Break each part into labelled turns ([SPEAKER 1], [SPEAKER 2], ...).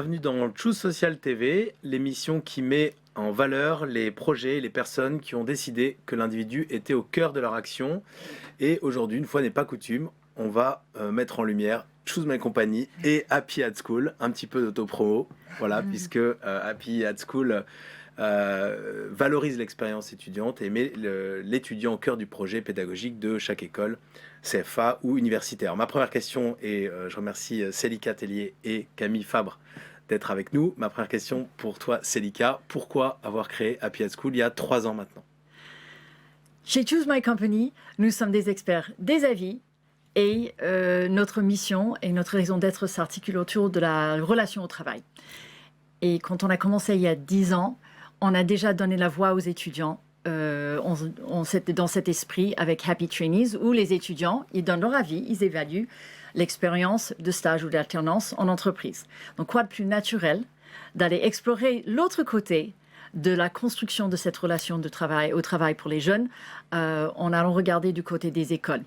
[SPEAKER 1] Bienvenue dans Choose Social TV, l'émission qui met en valeur les projets et les personnes qui ont décidé que l'individu était au cœur de leur action. Et aujourd'hui, une fois n'est pas coutume, on va mettre en lumière Choose My Company et Happy at School, un petit peu d'auto-promo, voilà, puisque Happy at School valorise l'expérience étudiante et met l'étudiant au cœur du projet pédagogique de chaque école, CFA ou universitaire. Ma première question, et je remercie Célika Tellier et Camille Fabre d'être avec nous. Ma première question pour toi, Célika, pourquoi avoir créé Happy at School il y a 3 ans maintenant?
[SPEAKER 2] Chez Choose My Company, nous sommes des experts des avis et notre mission et notre raison d'être s'articule autour de la relation au travail. Et quand on a commencé il y a 10 ans, on a déjà donné la voix aux étudiants. On s'était dans cet esprit avec Happy Trainees où les étudiants, ils donnent leur avis, ils évaluent l'expérience de stage ou d'alternance en entreprise. Donc quoi de plus naturel d'aller explorer l'autre côté de la construction de cette relation de travail au travail pour les jeunes en allant regarder du côté des écoles.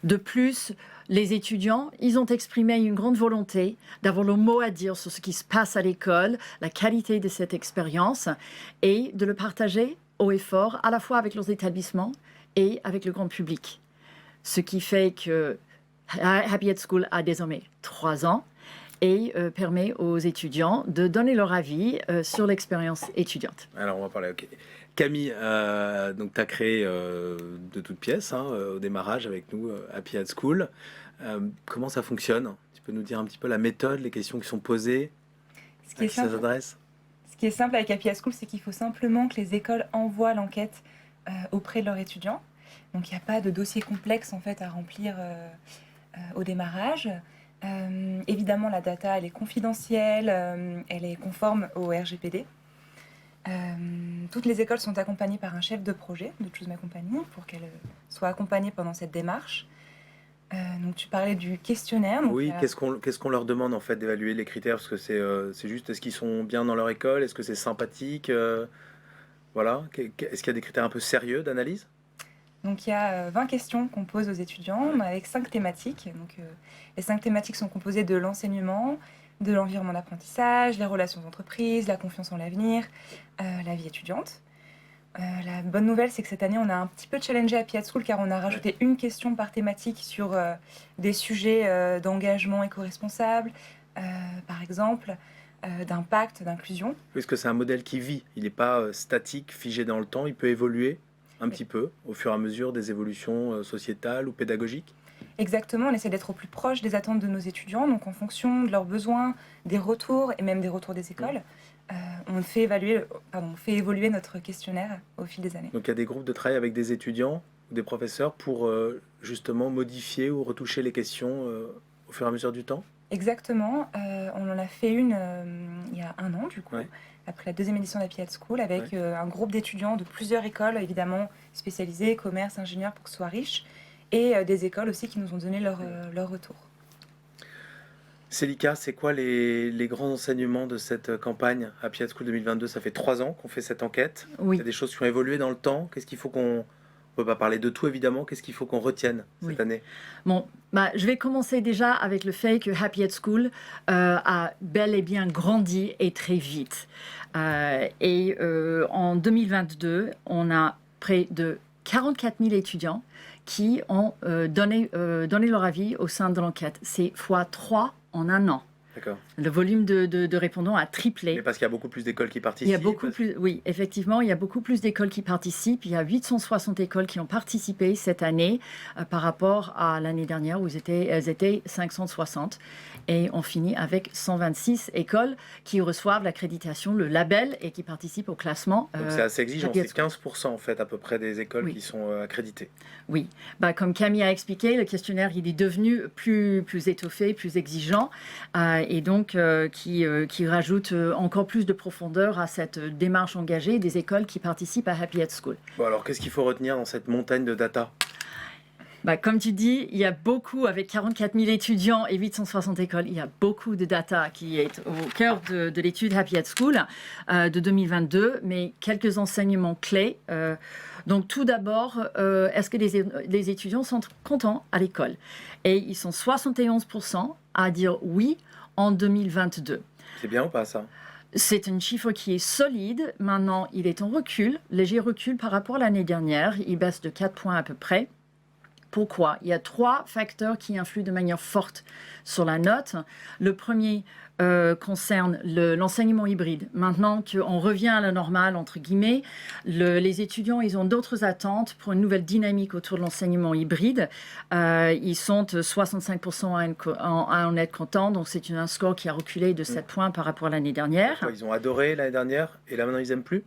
[SPEAKER 2] De plus, les étudiants, ils ont exprimé une grande volonté d'avoir le mot à dire sur ce qui se passe à l'école, la qualité de cette expérience et de le partager haut et fort, à la fois avec leurs établissements et avec le grand public. Ce qui fait que Happy at School a désormais 3 ans et permet aux étudiants de donner leur avis sur l'expérience étudiante.
[SPEAKER 1] Alors, on va parler, ok. Camille, donc tu as créé de toutes pièces au démarrage avec nous Happy at School. Comment ça fonctionne? Tu peux nous dire un petit peu la méthode, les questions qui sont posées, à qui ça s'adresse?
[SPEAKER 3] Ce qui est simple avec Happy at School, c'est qu'il faut simplement que les écoles envoient l'enquête auprès de leurs étudiants. Donc il n'y a pas de dossier complexe en fait à remplir au démarrage. Évidemment, la data elle est confidentielle, elle est conforme au RGPD. Toutes les écoles sont accompagnées par un chef de projet de Choose My Company pour qu'elles soient accompagnées pendant cette démarche. Donc tu parlais du questionnaire. Donc
[SPEAKER 1] oui, qu'est-ce qu'on leur demande en fait d'évaluer les critères? Parce que c'est juste, est-ce qu'ils sont bien dans leur école? Est-ce que c'est sympathique? Voilà. Est-ce qu'il y a des critères un peu sérieux d'analyse?
[SPEAKER 3] Donc il y a 20 questions qu'on pose aux étudiants avec 5 thématiques. Donc, les 5 thématiques sont composées de l'enseignement, de l'environnement d'apprentissage, les relations d'entreprise, la confiance en l'avenir, la vie étudiante. La bonne nouvelle, c'est que cette année, on a un petit peu challengé Happy at School car on a rajouté une question par thématique sur des sujets d'engagement éco-responsable, par exemple, d'impact, d'inclusion.
[SPEAKER 1] Parce que c'est un modèle qui vit, il n'est pas statique, figé dans le temps, il peut évoluer un petit peu au fur et à mesure des évolutions sociétales ou pédagogiques.
[SPEAKER 3] Exactement, on essaie d'être au plus proche des attentes de nos étudiants, donc en fonction de leurs besoins, des retours et même des retours des écoles, on fait évoluer notre questionnaire au fil des années.
[SPEAKER 1] Donc il y a des groupes de travail avec des étudiants ou des professeurs pour justement modifier ou retoucher les questions au fur et à mesure du temps?
[SPEAKER 3] Exactement, on en a fait une il y a 1 an du coup, après la 2e édition d'Happy at School, avec un groupe d'étudiants de plusieurs écoles, évidemment spécialisées, commerce, ingénieurs, pour que ce soit riche, et des écoles aussi qui nous ont donné leur retour.
[SPEAKER 1] Célika, c'est quoi les grands enseignements de cette campagne Happy at School 2022? Ça fait 3 ans qu'on fait cette enquête.
[SPEAKER 2] Oui.
[SPEAKER 1] Il y a des choses qui ont évolué dans le temps. Qu'est-ce qu'il faut qu'on... On ne peut pas parler de tout, évidemment. Qu'est-ce qu'il faut qu'on retienne cette année?
[SPEAKER 2] Bon, je vais commencer déjà avec le fait que Happy at School a bel et bien grandi et très vite. En 2022, on a près de 44 000 étudiants qui ont donné leur avis au sein de l'enquête. C'est x3 en 1 an.
[SPEAKER 1] D'accord.
[SPEAKER 2] Le volume de répondants a triplé.
[SPEAKER 1] Mais parce qu'il y a beaucoup plus d'écoles qui participent.
[SPEAKER 2] Il y a beaucoup plus, oui, effectivement, il y a beaucoup plus d'écoles qui participent. Il y a 860 écoles qui ont participé cette année par rapport à l'année dernière où elles étaient 560. Et on finit avec 126 écoles qui reçoivent l'accréditation, le label et qui participent au classement.
[SPEAKER 1] Donc c'est assez exigeant, c'est 15% en fait à peu près des écoles qui sont accréditées.
[SPEAKER 2] Oui, comme Camille a expliqué, le questionnaire il est devenu plus étoffé, plus exigeant. Et donc qui rajoute encore plus de profondeur à cette démarche engagée des écoles qui participent à Happy at School.
[SPEAKER 1] Bon, alors qu'est-ce qu'il faut retenir dans cette montagne de data?
[SPEAKER 2] Comme tu dis, il y a beaucoup, avec 44 000 étudiants et 860 écoles, il y a beaucoup de data qui est au cœur de l'étude Happy at School de 2022, mais quelques enseignements clés. Donc tout d'abord, est-ce que les étudiants sont contents à l'école? Et ils sont 71% à dire oui en 2022.
[SPEAKER 1] C'est bien ou pas ça?
[SPEAKER 2] C'est un chiffre qui est solide. Maintenant, il est en recul, léger recul par rapport à l'année dernière. Il baisse de 4 points à peu près. Pourquoi? Il y a 3 facteurs qui influent de manière forte sur la note. Le premier concerne l'enseignement hybride. Maintenant qu'on revient à la normale, entre guillemets, les étudiants, ils ont d'autres attentes pour une nouvelle dynamique autour de l'enseignement hybride. Ils sont 65% à en être contents, donc c'est un score qui a reculé de 7 points par rapport à l'année dernière.
[SPEAKER 1] Pourquoi ils ont adoré l'année dernière et là maintenant ils aiment plus?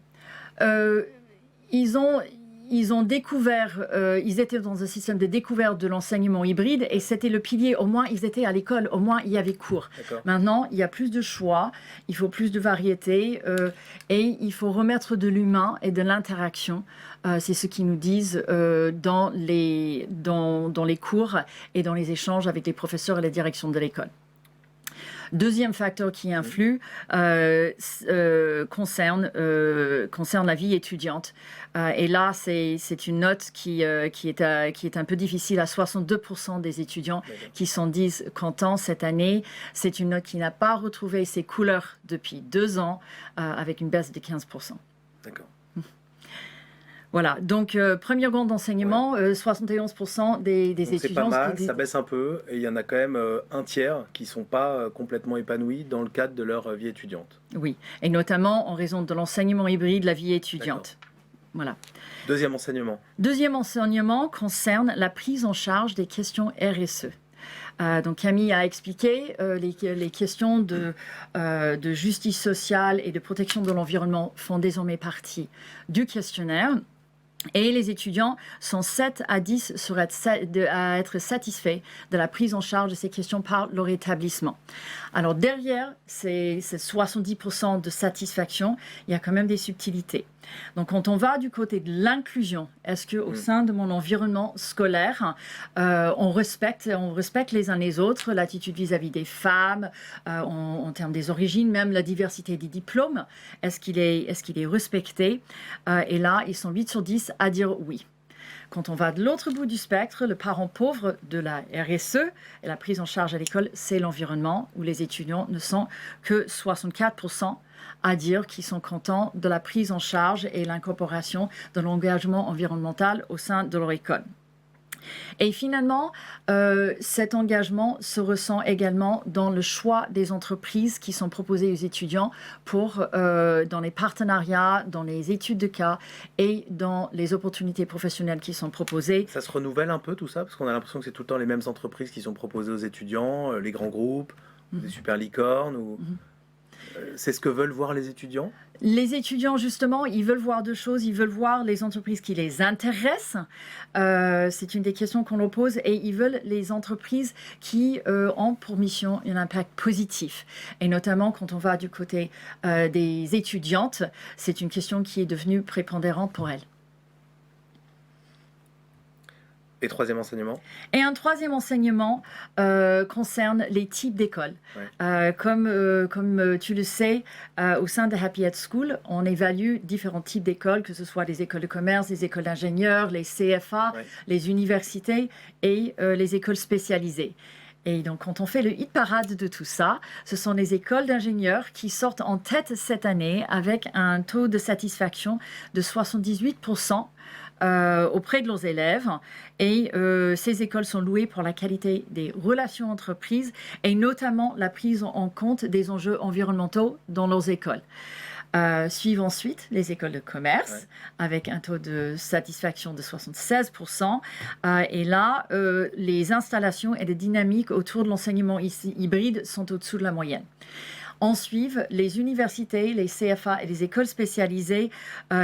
[SPEAKER 2] Ils ont découvert, ils étaient dans un système de découverte de l'enseignement hybride et c'était le pilier. Au moins, ils étaient à l'école, au moins, il y avait cours. Maintenant, il y a plus de choix, il faut plus de variété et il faut remettre de l'humain et de l'interaction. C'est ce qu'ils nous disent dans les cours et dans les échanges avec les professeurs et la direction de l'école. Deuxième facteur qui influe concerne la vie étudiante. Et là, c'est une note qui est un peu difficile à 62% des étudiants qui s'en disent contents cette année. C'est une note qui n'a pas retrouvé ses couleurs depuis 2 ans avec une baisse de 15%.
[SPEAKER 1] D'accord.
[SPEAKER 2] Voilà, donc premier rang d'enseignement, 71% des étudiants.
[SPEAKER 1] C'est pas mal, ça baisse un peu, et il y en a quand même un tiers qui ne sont pas complètement épanouis dans le cadre de leur vie étudiante.
[SPEAKER 2] Oui, et notamment en raison de l'enseignement hybride, la vie étudiante. Voilà.
[SPEAKER 1] Deuxième enseignement.
[SPEAKER 2] Deuxième enseignement concerne la prise en charge des questions RSE. Donc Camille a expliqué les questions de justice sociale et de protection de l'environnement font désormais partie du questionnaire. Et les étudiants sont 7 à 10 à être satisfaits de la prise en charge de ces questions par leur établissement. Alors derrière ces 70% de satisfaction, il y a quand même des subtilités. Donc quand on va du côté de l'inclusion, est-ce qu'au sein de mon environnement scolaire, on respecte les uns les autres, l'attitude vis-à-vis des femmes, en termes des origines, même la diversité des diplômes, est-ce qu'il est respecté? Et là, ils sont 8 sur 10 à dire oui. Quand on va de l'autre bout du spectre, le parent pauvre de la RSE et la prise en charge à l'école, c'est l'environnement, où les étudiants ne sont que 64% à dire qu'ils sont contents de la prise en charge et l'incorporation de l'engagement environnemental au sein de leur école. Et finalement, cet engagement se ressent également dans le choix des entreprises qui sont proposées aux étudiants dans les partenariats, dans les études de cas et dans les opportunités professionnelles qui sont proposées.
[SPEAKER 1] Ça se renouvelle un peu tout ça, parce qu'on a l'impression que c'est tout le temps les mêmes entreprises qui sont proposées aux étudiants, les grands groupes, les super licornes ou... C'est ce que veulent voir les étudiants?
[SPEAKER 2] Les étudiants, justement, ils veulent voir 2 choses. Ils veulent voir les entreprises qui les intéressent. C'est une des questions qu'on leur pose. Et ils veulent les entreprises qui ont pour mission un impact positif. Et notamment, quand on va du côté des étudiantes, c'est une question qui est devenue prépondérante pour elles.
[SPEAKER 1] Et troisième enseignement?
[SPEAKER 2] Et un troisième enseignement concerne les types d'écoles. Comme tu le sais, au sein de Happy Ed School, on évalue différents types d'écoles, que ce soit les écoles de commerce, les écoles d'ingénieurs, les CFA, les universités et les écoles spécialisées. Et donc, quand on fait le hit parade de tout ça, ce sont les écoles d'ingénieurs qui sortent en tête cette année avec un taux de satisfaction de 78%. Auprès de leurs élèves et ces écoles sont louées pour la qualité des relations entreprises et notamment la prise en compte des enjeux environnementaux dans leurs écoles. Suivent ensuite les écoles de commerce avec un taux de satisfaction de 76%. Et là, les installations et les dynamiques autour de l'enseignement hybride sont au-dessous de la moyenne. En suivent les universités, les CFA et les écoles spécialisées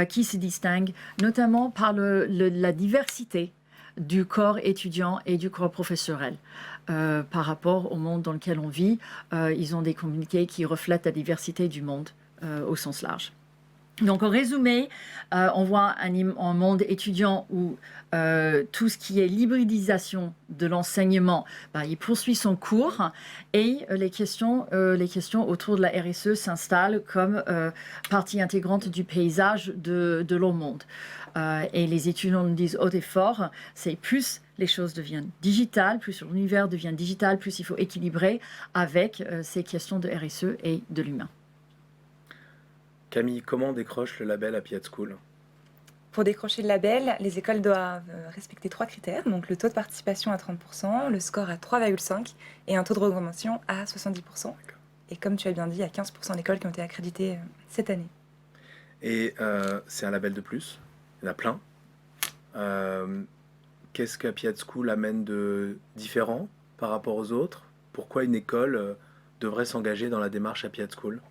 [SPEAKER 2] qui se distinguent notamment par la diversité du corps étudiant et du corps professionnel. Par rapport au monde dans lequel on vit, ils ont des communiqués qui reflètent la diversité du monde au sens large. Donc, en résumé, on voit un monde étudiant où tout ce qui est l'hybridisation de l'enseignement, il poursuit son cours et les questions autour de la RSE s'installent comme partie intégrante du paysage de leur monde. Et les étudiants nous disent haut et fort, c'est plus les choses deviennent digitales, plus l'univers devient digital, plus il faut équilibrer avec ces questions de RSE et de l'humain.
[SPEAKER 1] Camille, comment on décroche le label Happy at School?
[SPEAKER 3] Pour décrocher le label, les écoles doivent respecter 3 critères, donc le taux de participation à 30%, le score à 3,5 et un taux de recommandation à 70%. Et comme tu as bien dit, il y a 15% d'écoles qui ont été accréditées cette année.
[SPEAKER 1] Et c'est un label de plus, il y en a plein. Qu'est-ce qu'Happy at School amène de différent par rapport aux autres? Pourquoi une école devrait s'engager dans la démarche Happy at School?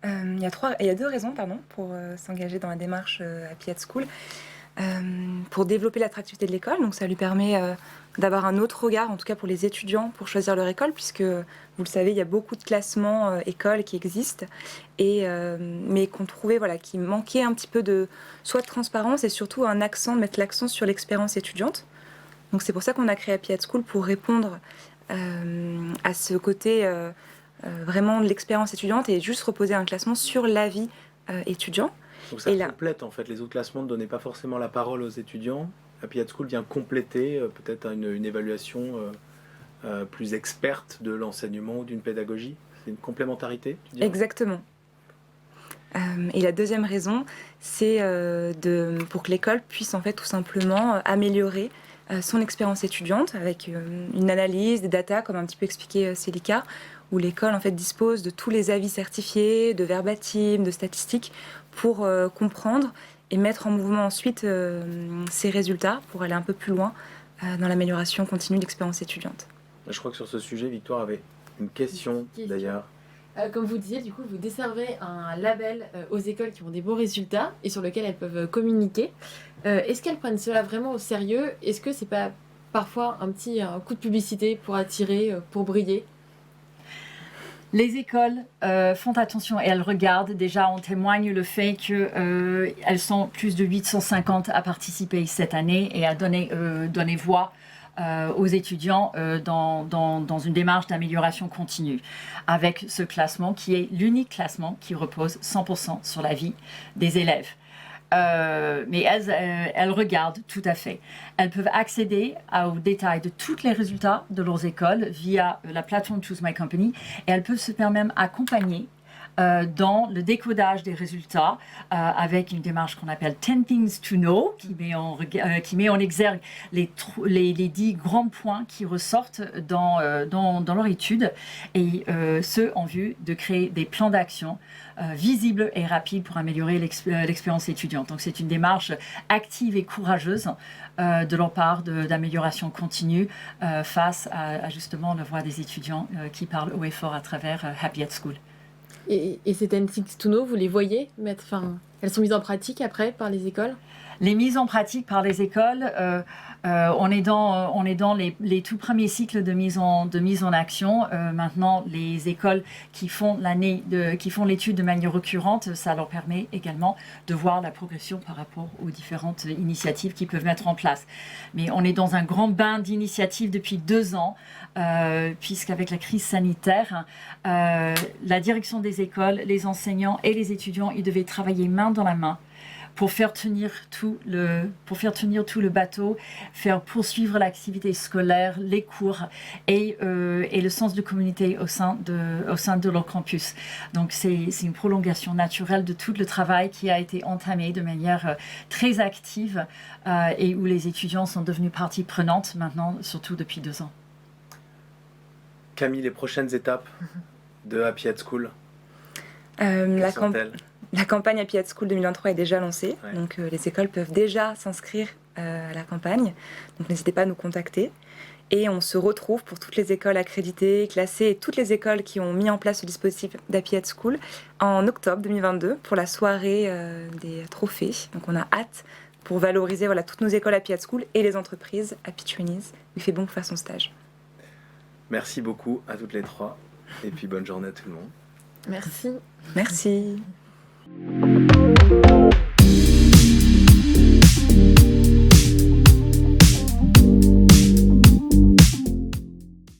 [SPEAKER 3] Il y a 2 raisons pour s'engager dans la démarche Happy at School. Pour développer l'attractivité de l'école, donc ça lui permet d'avoir un autre regard, en tout cas pour les étudiants, pour choisir leur école, puisque vous le savez, il y a beaucoup de classements écoles qui existent, mais qu'on trouvait qui manquait un petit peu soit de transparence et surtout mettre l'accent sur l'expérience étudiante. Donc c'est pour ça qu'on a créé Happy at School, pour répondre à ce côté vraiment de l'expérience étudiante et juste reposer un classement sur l'avis étudiant.
[SPEAKER 1] Donc ça complète en fait, les autres classements ne donnaient pas forcément la parole aux étudiants. Happy at School vient compléter peut-être une évaluation plus experte de l'enseignement ou d'une pédagogie. C'est une complémentarité, tu dirais?
[SPEAKER 3] Exactement. Et la deuxième raison, c'est pour que l'école puisse en fait tout simplement améliorer son expérience étudiante avec une analyse, des datas, comme un petit peu expliqué Célika, où l'école en fait dispose de tous les avis certifiés, de verbatim, de statistiques pour comprendre et mettre en mouvement ensuite ces résultats pour aller un peu plus loin dans l'amélioration continue de l'expérience étudiante.
[SPEAKER 1] Je crois que sur ce sujet, Victoire avait une question d'ailleurs.
[SPEAKER 4] Comme vous disiez, du coup, vous desservez un label aux écoles qui ont des bons résultats et sur lequel elles peuvent communiquer. Est-ce qu'elles prennent cela vraiment au sérieux? Est-ce que c'est pas parfois un coup de publicité pour attirer, pour briller?
[SPEAKER 2] Les écoles font attention et elles regardent. Déjà, on témoigne le fait qu'elles sont plus de 850 à participer cette année et à donner voix aux étudiants dans une démarche d'amélioration continue, avec ce classement qui est l'unique classement qui repose 100% sur la vie des élèves. Mais elles regardent tout à fait. Elles peuvent accéder aux détails de tous les résultats de leurs écoles via la plateforme Choose My Company et elles peuvent se faire même accompagner dans le décodage des résultats avec une démarche qu'on appelle 10 Things to Know qui met en exergue les 10 grands points qui ressortent dans leur étude et ce en vue de créer des plans d'action visibles et rapides pour améliorer l'expérience étudiante. Donc c'est une démarche active et courageuse de leur part d'amélioration continue face à justement la voix des étudiants qui parlent haut et fort à travers Happy at School.
[SPEAKER 4] Et ces 10 Things to Know, vous les voyez elles sont mises en pratique après par les écoles?
[SPEAKER 2] Les mises en pratique par les écoles, on est dans les tout premiers cycles de mise en action. Maintenant, les écoles qui font l'étude de manière récurrente, ça leur permet également de voir la progression par rapport aux différentes initiatives qu'ils peuvent mettre en place. Mais on est dans un grand bain d'initiatives depuis 2 ans, puisqu'avec la crise sanitaire, la direction des écoles, les enseignants et les étudiants, ils devaient travailler main dans la main pour faire tenir tout le bateau, faire poursuivre l'activité scolaire, les cours et le sens de communauté au sein de leur campus. Donc c'est une prolongation naturelle de tout le travail qui a été entamé de manière très active et où les étudiants sont devenus partie prenante maintenant, surtout depuis 2 ans.
[SPEAKER 1] Camille, les prochaines étapes de Happy at School,
[SPEAKER 3] la campagne Happy at School 2023 est déjà lancée,
[SPEAKER 1] ouais.
[SPEAKER 3] Donc les écoles peuvent déjà s'inscrire à la campagne, donc n'hésitez pas à nous contacter. Et on se retrouve pour toutes les écoles accréditées, classées et toutes les écoles qui ont mis en place le dispositif d'Happy at School en octobre 2022 pour la soirée des trophées. Donc on a hâte pour valoriser toutes nos écoles Happy at School et les entreprises Happy Trainees. Il fait bon pour faire son stage.
[SPEAKER 1] Merci beaucoup à toutes les 3 et puis bonne journée à tout le monde.
[SPEAKER 4] Merci.
[SPEAKER 3] Merci.
[SPEAKER 1] Ciao.